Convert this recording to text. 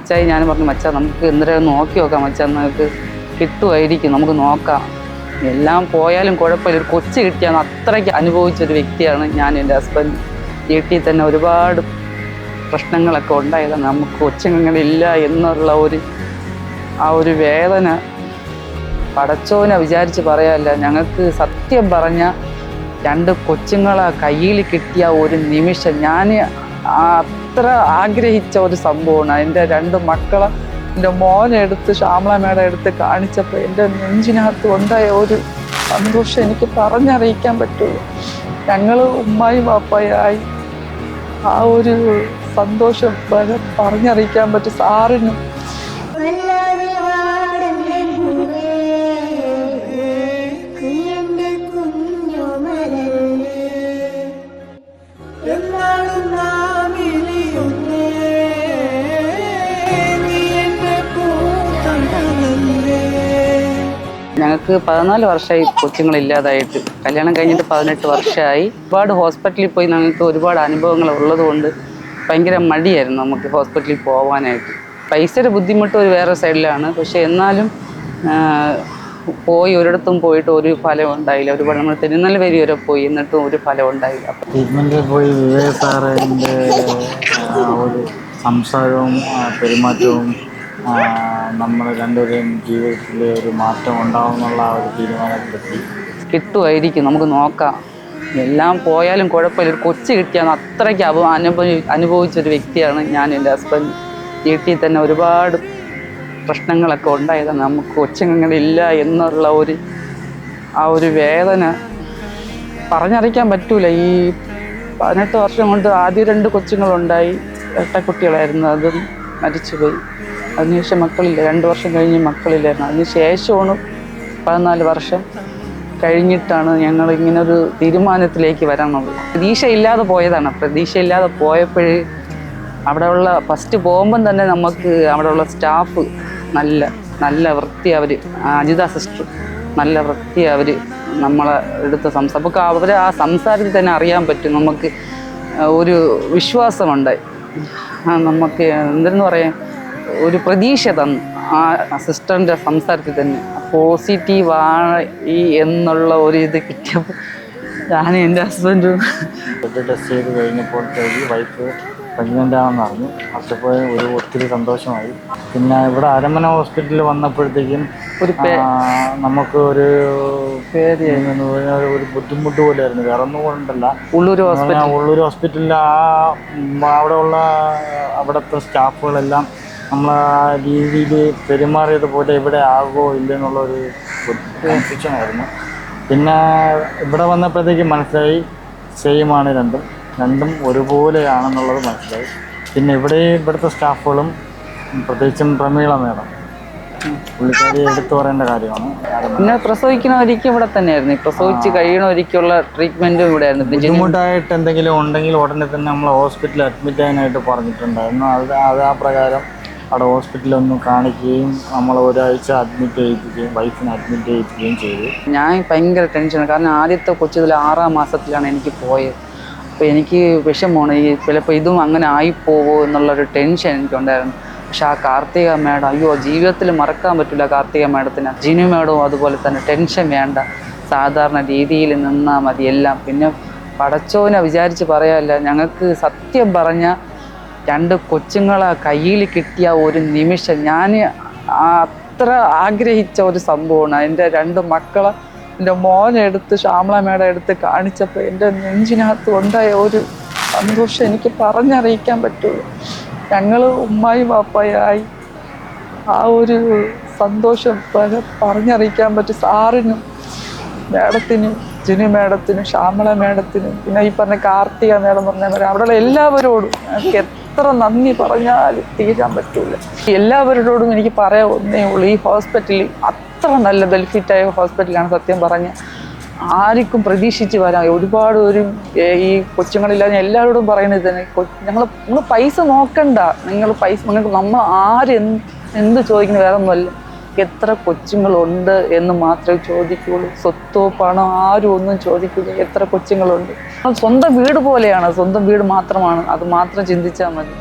മച്ചായി ഞാൻ പറഞ്ഞു, മച്ചാ നമുക്ക് എന്തിനാ നോക്കി നോക്കാം മച്ചാ, നമുക്ക് കിട്ടുമായിരിക്കും, നമുക്ക് നോക്കാം, എല്ലാം പോയാലും കുഴപ്പമില്ല, ഒരു കൊച്ചു കിട്ടിയാൽ അത്രയ്ക്ക് അനുഭവിച്ചൊരു വ്യക്തിയാണ് ഞാൻ. എൻ്റെ ഹസ്ബൻഡ് വീട്ടിൽ തന്നെ ഒരുപാട് പ്രശ്നങ്ങളൊക്കെ ഉണ്ടായതാണ്. നമുക്ക് കൊച്ചുങ്ങളില്ല എന്നുള്ള ഒരു വേദന പടച്ചോനെ വിചാരിച്ച് പറയാമല്ല. ഞങ്ങൾക്ക് സത്യം പറഞ്ഞ 2 കൊച്ചുങ്ങളെ കയ്യിൽ കിട്ടിയ ഒരു നിമിഷം ഞാൻ അത്ര ആഗ്രഹിച്ച ഒരു സംഭവമാണ്. എൻ്റെ 2 മക്കളെ എൻ്റെ മോനെ എടുത്ത് ശ്യാമളമ്മയുടെ അടുത്ത് കാണിച്ചപ്പോൾ എൻ്റെ നെഞ്ചിനകത്ത് ഉണ്ടായ ഒരു സന്തോഷം എനിക്ക് പറഞ്ഞറിയിക്കാൻ പറ്റുള്ളൂ. ഞങ്ങൾ ഉമ്മായും പാപ്പായി ആ ഒരു സന്തോഷം പറഞ്ഞറിയിക്കാൻ പറ്റും സാറിനും. ഞങ്ങൾക്ക് 14 വർഷമായി കൊച്ചുങ്ങളില്ലാതായിട്ട്. കല്യാണം കഴിഞ്ഞിട്ട് 18 വർഷമായി. ഒരുപാട് ഹോസ്പിറ്റലിൽ പോയി ഞങ്ങൾക്ക് ഒരുപാട് അനുഭവങ്ങൾ ഉള്ളതുകൊണ്ട് ഭയങ്കര മടിയായിരുന്നു നമുക്ക് ഹോസ്പിറ്റലിൽ പോകാനായിട്ട്. പൈസയുടെ ബുദ്ധിമുട്ട് ഒരു വേറെ സൈഡിലാണ്. പക്ഷേ എന്നാലും പോയി ഒരിടത്തും പോയിട്ട് ഒരു ഫലം ഉണ്ടായില്ല. ഒരുപാട് നമ്മൾ തിരുനെൽവേലി വരെ പോയി, എന്നിട്ടും ഒരു ഫലം ഉണ്ടായില്ല. ട്രീറ്റ്മെൻറ്റിൽ പോയി വിവേക് സാറിൻ്റെ ഒരു സംസാരവും പെരുമാറ്റവും നമ്മൾ രണ്ടുപേരും ജീവിതത്തിൽ ഒരു മാറ്റം ഉണ്ടാവുമെന്നുള്ള ഒരു തീരുമാനത്തിലെത്തി. കിട്ടുമായിരിക്കും, നമുക്ക് നോക്കാം, എല്ലാം പോയാലും കുഴപ്പമില്ല, ഒരു കൊച്ചു കിട്ടിയാൽ അത്രയ്ക്ക് അനുഭവിച്ചൊരു വ്യക്തിയാണ് ഞാൻ. എൻ്റെ ഹസ്ബൻഡ് വീട്ടിൽ തന്നെ ഒരുപാട് പ്രശ്നങ്ങളൊക്കെ ഉണ്ടായതാണ്. നമുക്ക് കൊച്ചുങ്ങളില്ല എന്നുള്ള ഒരു വേദന പറഞ്ഞറിയിക്കാൻ പറ്റൂല. ഈ 18 വർഷം കൊണ്ട് ആദ്യം 2 കൊച്ചുങ്ങളുണ്ടായി, ഇരട്ടക്കുട്ടികളായിരുന്നു, അതും മരിച്ചുപോയി. അതിനുശേഷം മക്കളില്ല, 2 വർഷം കഴിഞ്ഞ് മക്കളില്ലായിരുന്നു. അതിന് ശേഷമാണ് 14 വർഷം കഴിഞ്ഞിട്ടാണ് ഞങ്ങൾ ഇങ്ങനൊരു തീരുമാനത്തിലേക്ക് വരണത്. പ്രതീക്ഷയില്ലാതെ പോയതാണ്. പ്രതീക്ഷയില്ലാതെ പോയപ്പോൾ അവിടെയുള്ള ഫസ്റ്റ് പോകുമ്പം തന്നെ നമുക്ക് അവിടെയുള്ള സ്റ്റാഫ് നല്ല വൃത്തി, അവർ അജിത സിസ്റ്റർ നല്ല വൃത്തി, അവർ നമ്മളെ എടുത്ത് നമുക്ക് അവർ ആ സംസാരത്തിൽ തന്നെ അറിയാൻ പറ്റും, നമുക്ക് ഒരു വിശ്വാസമുണ്ടായി. നമുക്ക് എന്തെന്ന് പറയാൻ ഒരു പ്രതീക്ഷ തന്നു ആ സിസ്റ്ററിൻ്റെ സംസാരത്തിൽ തന്നെ. പോസിറ്റീവാണ് എന്നുള്ള ഇത് കിട്ടിയപ്പോൾ ഞാൻ എൻ്റെ ഹസ്ബൻഡും ടെസ്റ്റ് ചെയ്ത് കഴിഞ്ഞപ്പോഴത്തേക്ക് വൈഫ് പ്രഗ്നൻ്റ് ആണെന്ന് അറിഞ്ഞു. അപ്പോൾ ഒത്തിരി സന്തോഷമായി. പിന്നെ ഇവിടെ അരമന ഹോസ്പിറ്റലിൽ വന്നപ്പോഴത്തേക്കും നമുക്ക് ഒരു ഒരു ബുദ്ധിമുട്ട് പോലെയായിരുന്നു. വേറെ ഒന്നും കൊണ്ടല്ല, ഉള്ളൂർ ഹോസ്പിറ്റലിൽ അവിടെയുള്ള അവിടുത്തെ സ്റ്റാഫുകളെല്ലാം നമ്മൾ ആ രീതിയിൽ പെരുമാറിയതുപോലെ ഇവിടെ ആകുമോ ഇല്ലെന്നുള്ളൊരു കൺഫ്യൂഷനായിരുന്നു. പിന്നെ ഇവിടെ വന്നപ്പോഴത്തേക്കും മനസ്സിലായി സെയിമാണ് രണ്ടും ഒരുപോലെയാണെന്നുള്ളത് മനസ്സിലായി. പിന്നെ ഇവിടുത്തെ സ്റ്റാഫുകളും പ്രത്യേകിച്ചും പ്രമീള മേഡം പുള്ളിക്കാരി എടുത്തു പറയേണ്ട കാര്യമാണ്. പിന്നെ പ്രസവിക്കുന്നവരിക്കും ഇവിടെ തന്നെയായിരുന്നു, പ്രസവിച്ച് കഴിയണവരിക്കുള്ള ട്രീറ്റ്മെൻറ്റും ഇവിടെ ആയിരുന്നു. ബുദ്ധിമുട്ടായിട്ട് എന്തെങ്കിലും ഉണ്ടെങ്കിൽ ഉടനെ തന്നെ നമ്മൾ ഹോസ്പിറ്റലിൽ അഡ്മിറ്റ് ചെയ്യാനായിട്ട് പറഞ്ഞിട്ടുണ്ടായിരുന്നു. അത് ആ പ്രകാരം അവിടെ ഹോസ്പിറ്റലൊന്നും കാണിക്കുകയും നമ്മൾ ഒരാഴ്ച വൈഫിനെ അഡ്മിറ്റ് ചെയ്യിപ്പിക്കുകയും ചെയ്തു. ഞാൻ ഭയങ്കര ടെൻഷനാണ്. കാരണം ആദ്യത്തെ കൊച്ചിൽ 6-ാം മാസത്തിലാണ് എനിക്ക് പോയത്. അപ്പോൾ എനിക്ക് വിഷമമാണ്, ചിലപ്പോൾ ഇതും അങ്ങനെ ആയിപ്പോവോ എന്നുള്ളൊരു ടെൻഷൻ എനിക്കുണ്ടായിരുന്നു. പക്ഷെ ആ കാർത്തിക മേഡം, അയ്യോ, ജീവിതത്തിൽ മറക്കാൻ പറ്റില്ല കാർത്തിക മേഡത്തിന്. ജിനു മേഡവും അതുപോലെ തന്നെ, ടെൻഷൻ വേണ്ട, സാധാരണ രീതിയിൽ നിന്നാൽ മതി എല്ലാം. പിന്നെ പടച്ചോനെ വിചാരിച്ച് പറയാമല്ല, ഞങ്ങൾക്ക് സത്യം പറഞ്ഞ 2 കൊച്ചുങ്ങളെ കയ്യിൽ കിട്ടിയ ഒരു നിമിഷം ഞാൻ അത്ര ആഗ്രഹിച്ച ഒരു സംഭവമാണ്. എൻ്റെ 2 മക്കളെ എൻ്റെ മോനെ എടുത്ത് ശ്യാമളമ്മയുടെ അടുത്ത് കാണിച്ചപ്പോൾ എൻ്റെ നെഞ്ചിനകത്ത് ഉണ്ടായ ഒരു സന്തോഷം എനിക്ക് പറഞ്ഞറിയിക്കാൻ പറ്റുള്ളൂ. ഞങ്ങൾ ഉമ്മായും പാപ്പായി ആ ഒരു സന്തോഷം പറഞ്ഞറിയിക്കാൻ പറ്റും സാറിനും മേഡത്തിനും ജിനു മേഡത്തിനും ശ്യാമള മേഡത്തിനും പിന്നെ ഈ പറഞ്ഞ കാർത്തിക മേഡം പറഞ്ഞവരെ അവിടെയുള്ള എല്ലാവരോടും എനിക്ക് എത്ര നന്ദി പറഞ്ഞാലും തീരാൻ പറ്റൂല. എല്ലാവരോടും എനിക്ക് പറയാൻ ഒന്നേ ഉള്ളൂ, ഈ ഹോസ്പിറ്റലിൽ അത്ര നല്ല ബെനിഫിറ്റായ ഹോസ്പിറ്റലാണ്. സത്യം പറഞ്ഞ ആർക്കും പ്രതീക്ഷിച്ച് വരാം. ഒരുപാട് ഈ കൊച്ചുങ്ങളില്ലാതെ എല്ലാവരോടും പറയുന്നത് തന്നെ, നിങ്ങൾ പൈസ നോക്കണ്ട, നിങ്ങൾക്ക് നമ്മൾ എന്ത് ചോദിക്കുന്നത് വേറെ ഒന്നുമല്ല, എത്ര കൊച്ചുങ്ങളുണ്ട് എന്ന് മാത്രമേ ചോദിക്കുകയുള്ളൂ. സ്വത്തോ പണോ ആരും ഒന്നും ചോദിക്കില്ല, എത്ര കൊച്ചുങ്ങളുണ്ട്. സ്വന്തം വീട് പോലെയാണ്, സ്വന്തം വീട് മാത്രമാണ്, അത് മാത്രം ചിന്തിച്ചാൽ മതി.